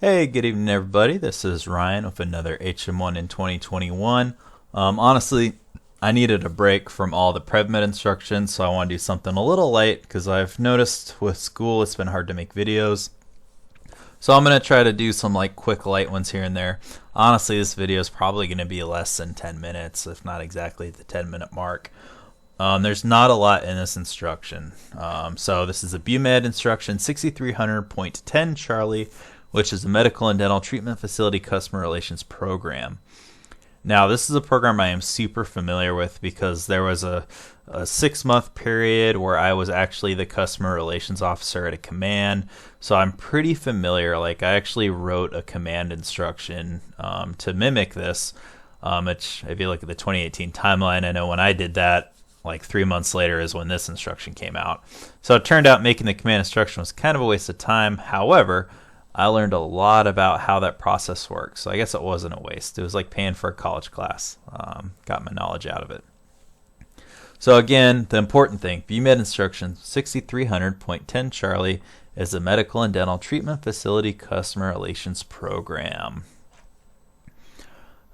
Hey, good evening, everybody. This is Ryan with another HM1 in 2021. Honestly, I needed a break from all the PrevMed instructions, so I want to do something a little light because I've noticed with school it's been hard to make videos. So I'm going to try to do some quick light ones here and there. Honestly, this video is probably going to be less than 10 minutes, if not exactly the 10-minute mark. There's not a lot in this instruction. So this is a BUMED instruction 6300.10 Charlie, which is a medical and dental treatment facility customer relations program. Now, this is a program I am super familiar with because there was a 6-month period where I was actually the customer relations officer at a command. So I'm pretty familiar. I actually wrote a command instruction to mimic this, which if you look at the 2018 timeline, I know when I did that, 3 months later is when this instruction came out. So it turned out making the command instruction was kind of a waste of time. However, I learned a lot about how that process works. So I guess it wasn't a waste. It was like paying for a college class. Got my knowledge out of it. So again, the important thing, BUMED instruction 6300.10 Charlie is a medical and dental treatment facility customer relations program.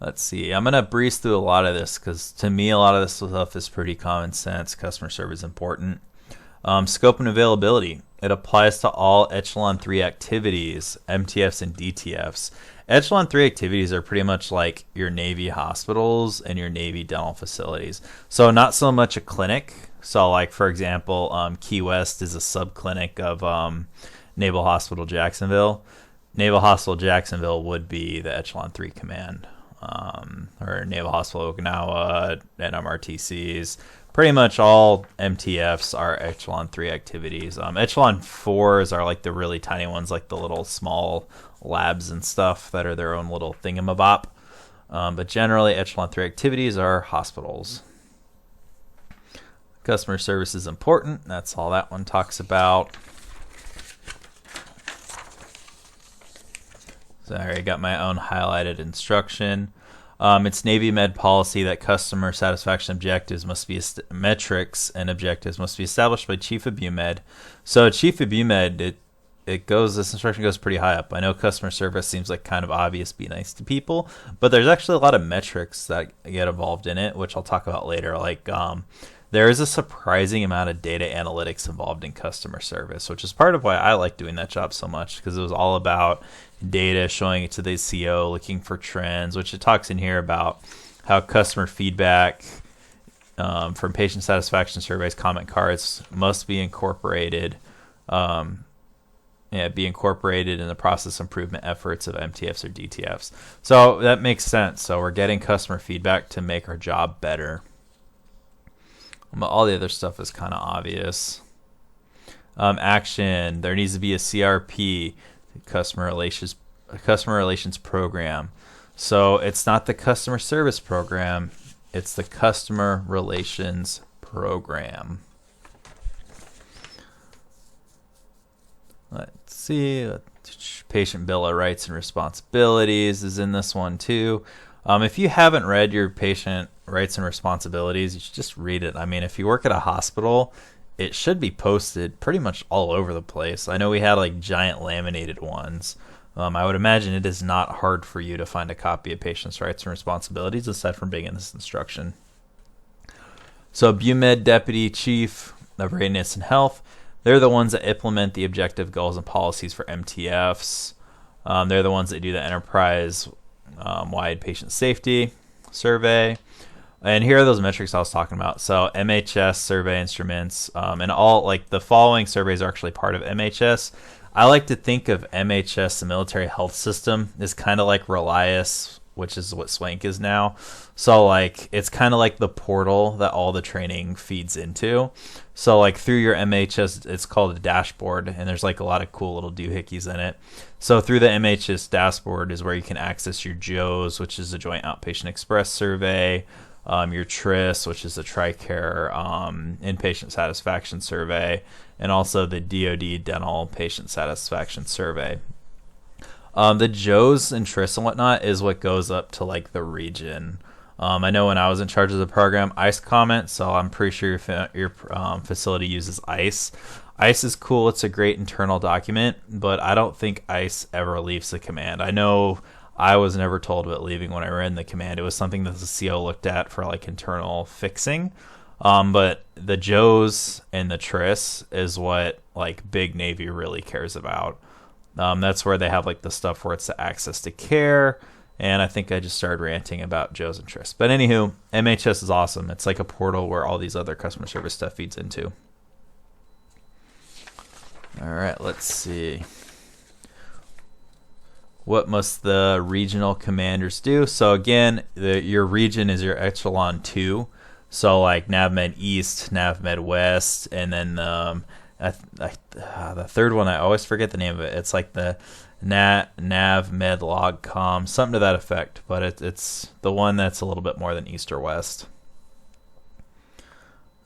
Let's see. I'm going to breeze through a lot of this because to me, a lot of this stuff is pretty common sense. Customer service is important. Scope and availability. It applies to all Echelon 3 activities, MTFs and DTFs. Echelon 3 activities are pretty much like your Navy hospitals and your Navy dental facilities. So not so much a clinic. So for example, Key West is a subclinic of Naval Hospital Jacksonville. Naval Hospital Jacksonville would be the Echelon 3 command. Or Naval Hospital Okinawa, NMRTCs. Pretty much all MTFs are Echelon 3 activities. Echelon 4s are the really tiny ones, the little small labs and stuff that are their own little thingamabop. But generally, Echelon 3 activities are hospitals. Customer service is important. That's all that one talks about. So I already got my own highlighted instruction. It's Navy Med policy that customer satisfaction objectives must be metrics and objectives must be established by Chief of BUMED. So Chief of BUMED, this instruction goes pretty high up. I know customer service seems kind of obvious, be nice to people, but there's actually a lot of metrics that get involved in it, which I'll talk about later. There is a surprising amount of data analytics involved in customer service, which is part of why I like doing that job so much, because it was all about data, showing it to the CO, looking for trends, which it talks in here about how customer feedback from patient satisfaction surveys, comment cards must be incorporated, be incorporated in the process improvement efforts of MTFs or DTFs. So that makes sense. So we're getting customer feedback to make our job better. But all the other stuff is kind of obvious. Action. There needs to be a CRP, customer relations program. So it's not the customer service program. It's the customer relations program. Let's see. Patient Bill of Rights and Responsibilities is in this one too. If you haven't read your patient rights and responsibilities, you should just read it. I mean, if you work at a hospital, it should be posted pretty much all over the place. I know we had giant laminated ones. I would imagine it is not hard for you to find a copy of patient's rights and responsibilities aside from being in this instruction. So BUMED Deputy Chief of Readiness and Health, they're the ones that implement the objective goals and policies for MTFs. They're the ones that do the enterprise wide patient safety survey. And here are those metrics I was talking about. So MHS survey instruments, and all the following surveys are actually part of MHS. I like to think of MHS, the military health system, is kind of like Relias, which is what Swank is now. So it's kind of like the portal that all the training feeds into. So through your MHS, it's called a dashboard, and there's a lot of cool little doohickeys in it. So through the MHS dashboard is where you can access your JOES, which is a Joint Outpatient Express survey, your TRIS, which is a TRICARE inpatient satisfaction survey, and also the DoD dental patient satisfaction survey. The JOES and TRIS and whatnot is what goes up to the region. I know when I was in charge of the program, ICE comment, so I'm pretty sure your facility uses ICE. ICE is cool. It's a great internal document, but I don't think ICE ever leaves the command. I know I was never told about leaving when I ran the command. It was something that the CO looked at for like internal fixing. But the JOES and the TRIS is what like Big Navy really cares about. That's where they have like the stuff where it's the access to care. And I think I just started ranting about JOES and TRIS. But anywho, MHS is awesome. It's like a portal where all these other customer service stuff feeds into. All right, let's see. What must the regional commanders do? So again, your region is your echelon 2. So like NavMed East, NavMed West, and then the third one, I always forget the name of it. It's like the NavMed LogCom, something to that effect. But it's the one that's a little bit more than East or West.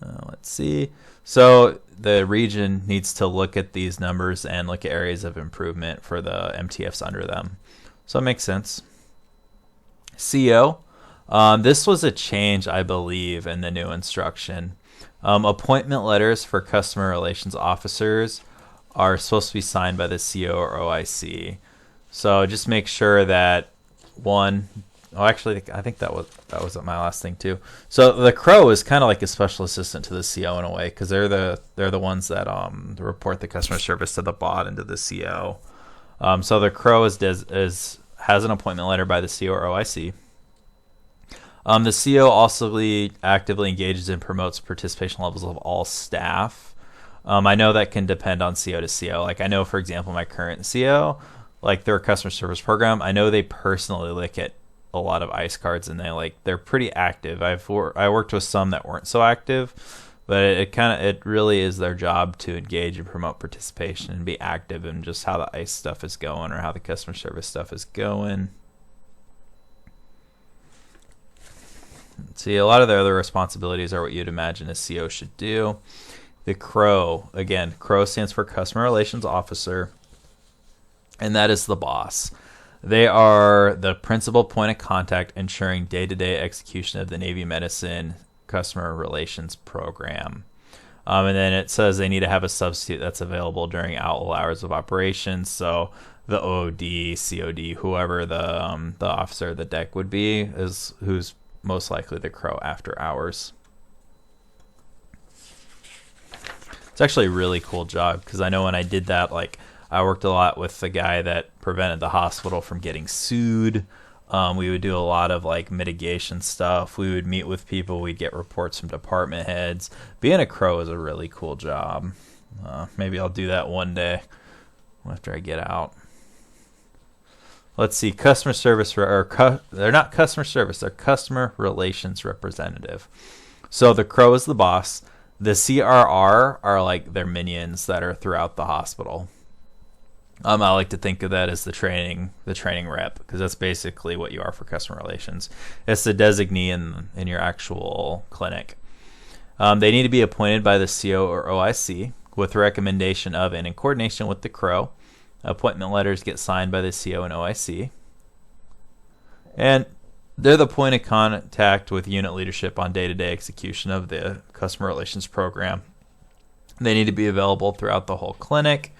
Let's see. So the region needs to look at these numbers and look at areas of improvement for the MTFs under them. So it makes sense. CO. This was a change, I believe, in the new instruction. Appointment letters for customer relations officers are supposed to be signed by the CO or OIC. So just make sure that one. Oh, actually, I think that was my last thing too. So the Crow is kind of like a special assistant to the CO in a way, because they're the ones that report the customer service to the bot and to the CO. So the Crow has an appointment letter by the CO or OIC. The CO also actively engages and promotes participation levels of all staff. I know that can depend on CO to CO. Like I know, for example, my current CO, like their customer service program, I know they personally look at a lot of ICE cards, and they're pretty active. I worked with some that weren't so active, but it really is their job to engage and promote participation and be active in just how the ICE stuff is going or how the customer service stuff is going. See, a lot of their other responsibilities are what you'd imagine a CO should do. The Crow, again, Crow stands for Customer Relations Officer, and that is the boss. They are the principal point of contact ensuring day-to-day execution of the Navy Medicine Customer Relations Program. And then it says they need to have a substitute that's available during all hours of operations. So the OD, COD, whoever the officer of the deck would be, is who's most likely the Crow after hours. It's actually a really cool job, because I know when I did that, like I worked a lot with the guy that prevented the hospital from getting sued. We would do a lot of like mitigation stuff. We would meet with people. We'd get reports from department heads. Being a Crow is a really cool job. Maybe I'll do that one day after I get out. Let's see. Customer service, they're not customer service. They're customer relations representative. So the Crow is the boss. The CRR are like their minions that are throughout the hospital. I like to think of that as the training rep, because that's basically what you are for customer relations. It's the designee in your actual clinic. They need to be appointed by the CO or OIC with recommendation of and in coordination with the Crow. Appointment letters get signed by the CO and OIC. And they're the point of contact with unit leadership on day-to-day execution of the customer relations program. They need to be available throughout the whole clinic.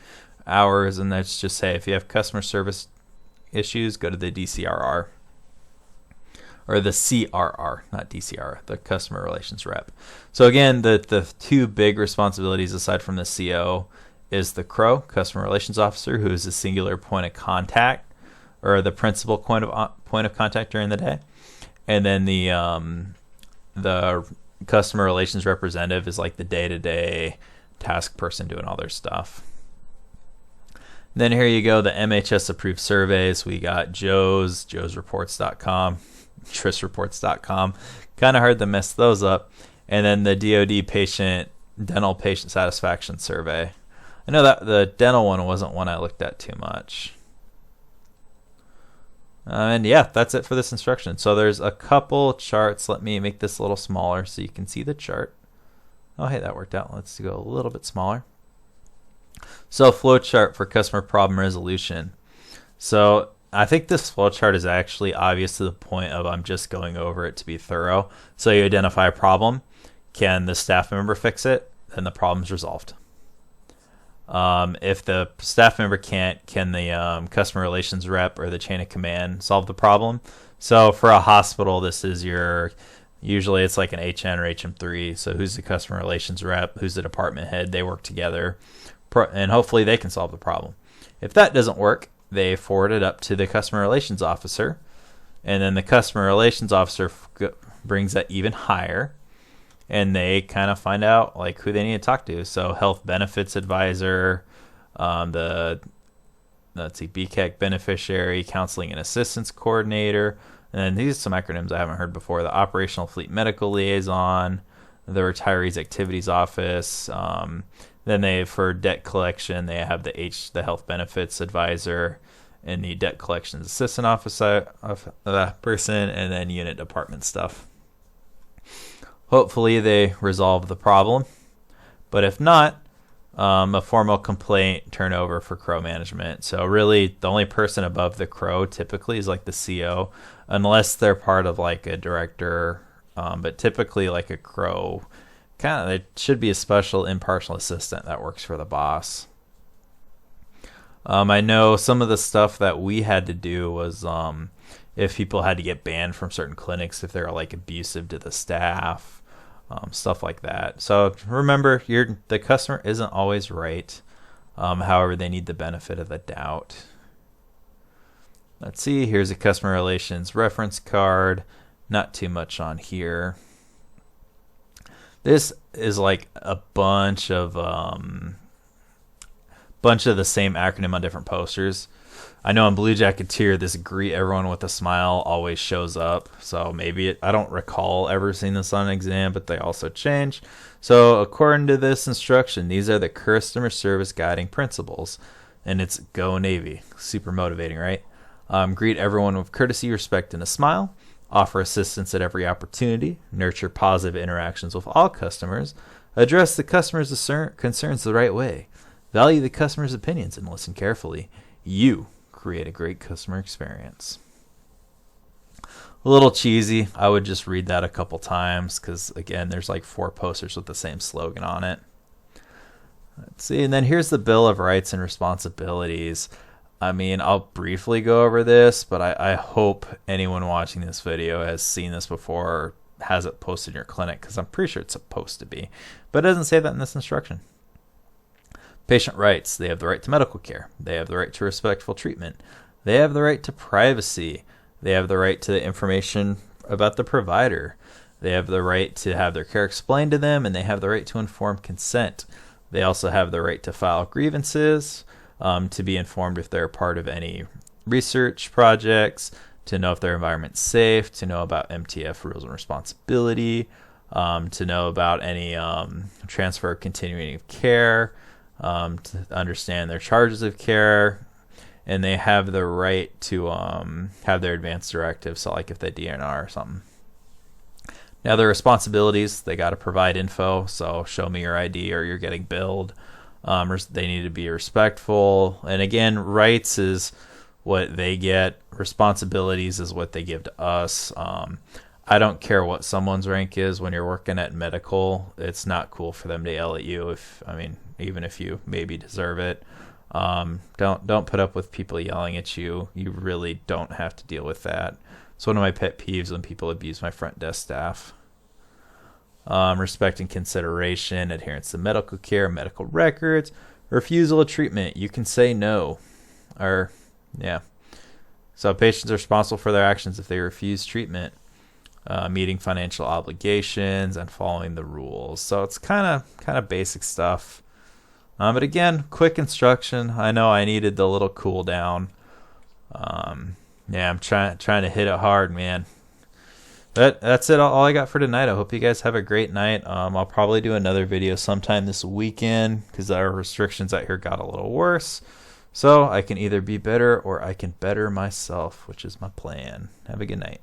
Hours, and let's just say if you have customer service issues, go to the DCRR or the CRR, not DCR, the customer relations rep. So again, the two big responsibilities aside from the CO is the Crow, customer relations officer, who is a singular point of contact or the principal point of contact during the day, and then the customer relations representative is like the day-to-day task person doing all their stuff. Then here you go, the MHS approved surveys. We got JOES, joesreports.com, trisreports.com. Kind of hard to mess those up. And then the DoD dental patient satisfaction survey. I know that the dental one wasn't one I looked at too much. And yeah, that's it for this instruction. So there's a couple charts. Let me make this a little smaller so you can see the chart. Oh, hey, that worked out. Let's go a little bit smaller. So flowchart for customer problem resolution. So I think this flowchart is actually obvious to the point of I'm just going over it to be thorough. So you identify a problem. Can the staff member fix it? Then the problem's resolved. If the staff member can't, can the customer relations rep or the chain of command solve the problem? So for a hospital, this is usually it's like an HN or HM3. So who's the customer relations rep? Who's the department head? They work together, and hopefully they can solve the problem. If that doesn't work, they forward it up to the customer relations officer, and then the customer relations officer brings that even higher, and they kind of find out like who they need to talk to. So health benefits advisor, BCAC beneficiary, counseling and assistance coordinator, and these are some acronyms I haven't heard before: the operational fleet medical liaison, the retirees activities office. Then for debt collection, they have the health benefits advisor and the debt collections assistant officer of that person, and then unit department stuff. Hopefully they resolve the problem, but if not, a formal complaint turnover for CRO management. So really the only person above the CRO typically is like the CO, unless they're part of like a director, but typically like a CRO, it should be a special impartial assistant that works for the boss. I know some of the stuff that we had to do was if people had to get banned from certain clinics if they're like abusive to the staff, stuff like that. So remember, the customer isn't always right. However, they need the benefit of the doubt. Let's see, here's a customer relations reference card. Not too much on here. This is like a bunch of the same acronym on different posters. I know on Blue Jacketeer, this greet everyone with a smile always shows up. So maybe I don't recall ever seeing this on an exam, but they also change. So according to this instruction, these are the customer service guiding principles, and it's Go Navy. Super motivating, right? Greet everyone with courtesy, respect, and a smile. Offer assistance at every opportunity. Nurture positive interactions with all customers. Address the customer's concerns the right way. Value the customer's opinions and listen carefully. You create a great customer experience. A little cheesy. I would just read that a couple times because, again, there's like 4 posters with the same slogan on it. Let's see. And then here's the Bill of Rights and Responsibilities. I mean, I'll briefly go over this, but I hope anyone watching this video has seen this before or has it posted in your clinic, because I'm pretty sure it's supposed to be. But it doesn't say that in this instruction. Patient rights. They have the right to medical care. They have the right to respectful treatment. They have the right to privacy. They have the right to the information about the provider. They have the right to have their care explained to them, and they have the right to informed consent. They also have the right to file grievances, to be informed if they're part of any research projects, to know if their environment's safe, to know about MTF rules and responsibility, to know about any transfer of continuing of care, to understand their charges of care, and they have the right to have their advance directive, so like if they DNR or something. Now their responsibilities, they got to provide info, so show me your ID or you're getting billed. They need to be respectful. And again, rights is what they get. Responsibilities is what they give to us. I don't care what someone's rank is when you're working at medical. It's not cool for them to yell at you even if you maybe deserve it. Don't put up with people yelling at you. You really don't have to deal with that. It's one of my pet peeves when people abuse my front desk staff. Respect and consideration, adherence to medical care, medical records, refusal of treatment. You can say no. So patients are responsible for their actions if they refuse treatment, meeting financial obligations, and following the rules. So it's kind of basic stuff. But again, quick instruction. I know I needed the little cool down. I'm trying to hit it hard, man. But that's it. All I got for tonight. I hope you guys have a great night. I'll probably do another video sometime this weekend because our restrictions out here got a little worse. So I can either be better or I can better myself, which is my plan. Have a good night.